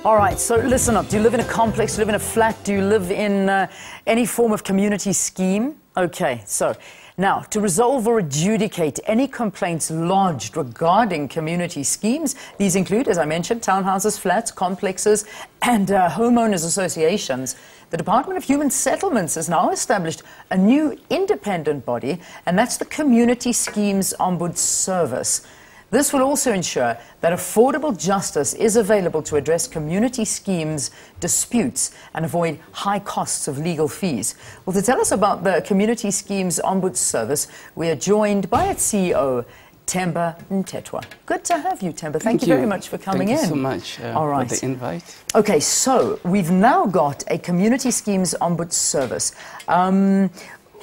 All right, so listen up. Do you live in a complex? Do you live in a flat? Do you live in any form of community scheme? Okay, so now, to resolve or adjudicate any complaints lodged regarding community schemes, these include, as I mentioned, townhouses, flats, complexes, and homeowners associations. The Department of Human Settlements has now established a new independent body, and that's the Community Schemes Ombuds Service. This will also ensure that affordable justice is available to address community schemes disputes and avoid high costs of legal fees. Well, to tell us about the Community Schemes Ombuds Service, we are joined by its CEO, Themba Mthethwa. Good to have you, Themba. Thank you very much for coming in. Thank you so much for the invite. Okay, so we've now got a Community Schemes Ombuds Service.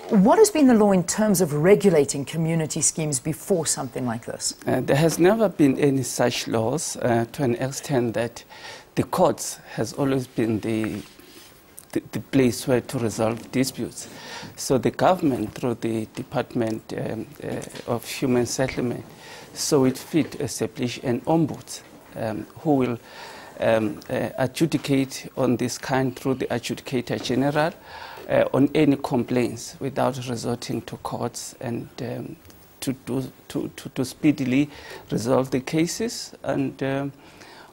What has been the law in terms of regulating community schemes before something like this? There has never been any such laws to an extent that the courts has always been the place where to resolve disputes. So the government, through the Department of Human Settlement, saw it fit to establish an ombuds who will adjudicate on this kind through the Adjudicator General on any complaints without resorting to courts, and to speedily resolve the cases. And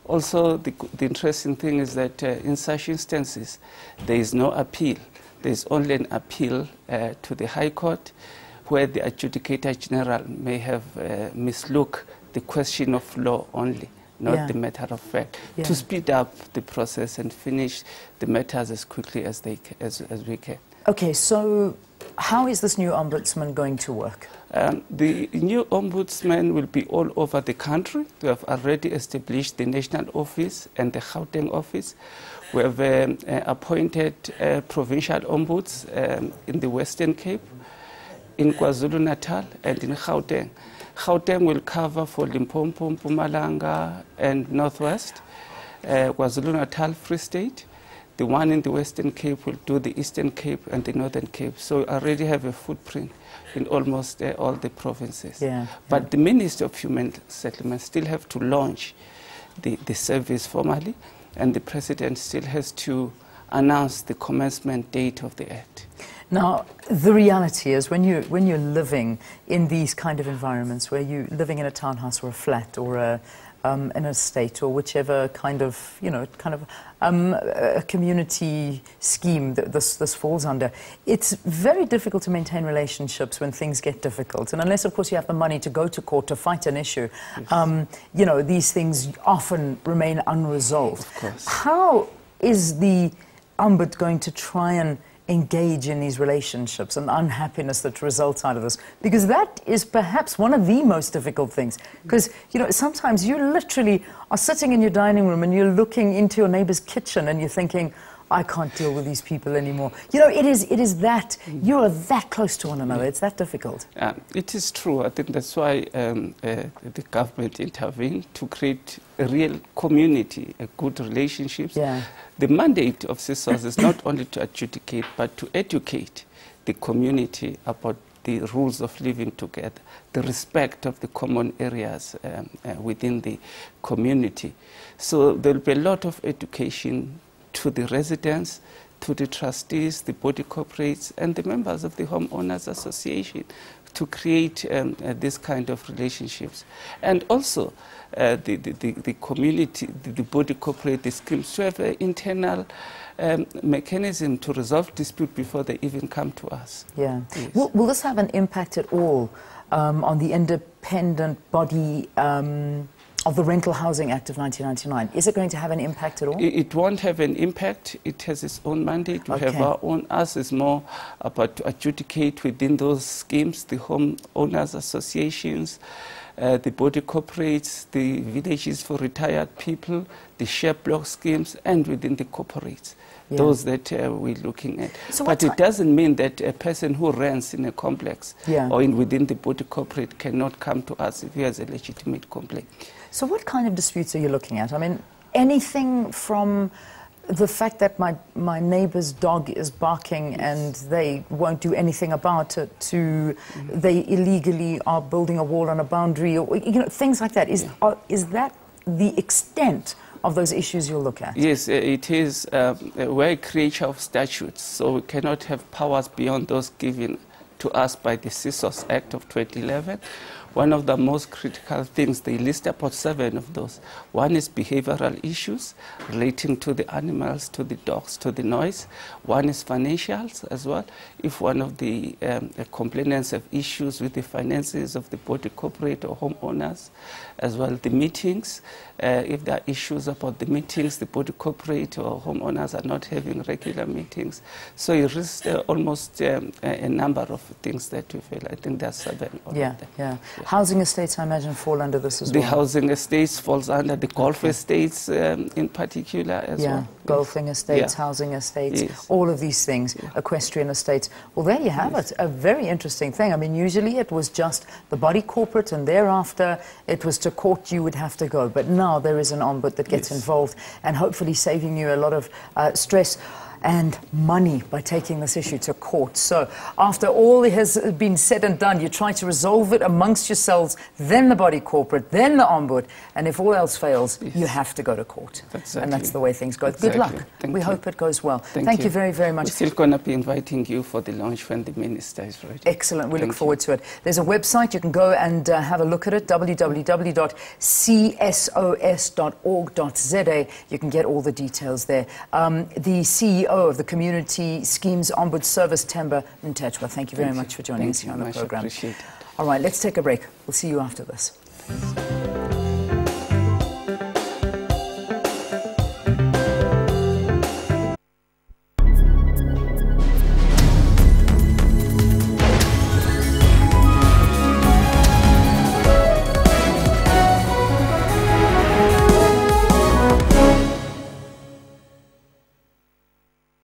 also the interesting thing is that in such instances there is no appeal. There is only an appeal to the High Court, where the Adjudicator General may have mislooked the question of law only, not the matter of fact, to speed up the process and finish the matters as quickly as we can. Okay, so how is this new ombudsman going to work? The new ombudsman will be all over the country. We have already established the national office and the Gauteng office. We have appointed provincial ombuds in the Western Cape, in KwaZulu-Natal, and in Gauteng. Gauteng will cover for Limpopo, Mpumalanga, and Northwest. KwaZulu-Natal, Free State. The one in the Western Cape will do the Eastern Cape and the Northern Cape. So we already have a footprint in almost all the provinces. But the Ministry of Human Settlement still have to launch the service formally, and the President still has to announce the commencement date of the Act. Now, the reality is when you're living in these kind of environments, where you're living in a townhouse or a flat or an estate or whichever kind of, a community scheme that this falls under, it's very difficult to maintain relationships when things get difficult. And unless, of course, you have the money to go to court to fight an issue, these things often remain unresolved. Of course. How is the Ombud going to try and engage in these relationships and the unhappiness that results out of this? Because that is perhaps one of the most difficult things. Because, sometimes you literally are sitting in your dining room and you're looking into your neighbor's kitchen and you're thinking, I can't deal with these people anymore. It is that, you are that close to one another. It's that difficult. It is true. I think that's why the government intervened to create a real community, a good relationships. The mandate of CSOS is not only to adjudicate, but to educate the community about the rules of living together, the respect of the common areas within the community. So there will be a lot of education to the residents, to the trustees, the body corporates, and the members of the homeowners association to create this kind of relationships. And also the community, the body corporate, the schemes to have an internal mechanism to resolve dispute before they even come to us. Yes. Will this have an impact at all on the independent body of the Rental Housing Act of 1999? Is it going to have an impact at all? It won't have an impact. It has its own mandate. We have our own. Us is more about to adjudicate within those schemes, the homeowners associations, the body corporates, the villages for retired people, the share block schemes, and within the corporates. Those that we're looking at. So but it doesn't mean that a person who rents in a complex or within the body corporate cannot come to us if he has a legitimate complaint. So what kind of disputes are you looking at? I mean, anything from the fact that my neighbor's dog is barking and they won't do anything about it to they illegally are building a wall on a boundary, or things like that. Is that the extent of those issues you'll look at? Yes, it is. We're a creature of statutes, so we cannot have powers beyond those given to us by the CSOS Act of 2011. One of the most critical things, they list about 7 of those. One is behavioral issues relating to the animals, to the dogs, to the noise. One is financials as well. If one of the complainants have issues with the finances of the body corporate or homeowners, as well the meetings, if there are issues about the meetings, the body corporate or homeowners are not having regular meetings. So it lists almost a number of things that we feel. I think there are 7 of them. Yeah. Housing estates, I imagine, fall under this as well. The housing estates falls under the golf estates in particular as well. Golfing estates, housing estates, all of these things, equestrian estates. Well, there you have it, a very interesting thing. I mean, usually it was just the body corporate and thereafter it was to court you would have to go. But now there is an ombud that gets involved and hopefully saving you a lot of stress and money by taking this issue to court. So after all has been said and done, you try to resolve it amongst yourselves, then the body corporate, then the ombud, and if all else fails, you have to go to court. Exactly. And that's the way things go. Exactly. Good luck. We hope it goes well. Thank you very, very much. We're still going to be inviting you for the launch when the minister is ready. Excellent. We look forward to it. There's a website. You can go and have a look at it, www.csos.org.za. You can get all the details there. The CEO of the Community Schemes Ombud Service, Themba Mthethwa. Thank you very much for joining us here on the program. Appreciate it. All right, let's take a break. We'll see you after this.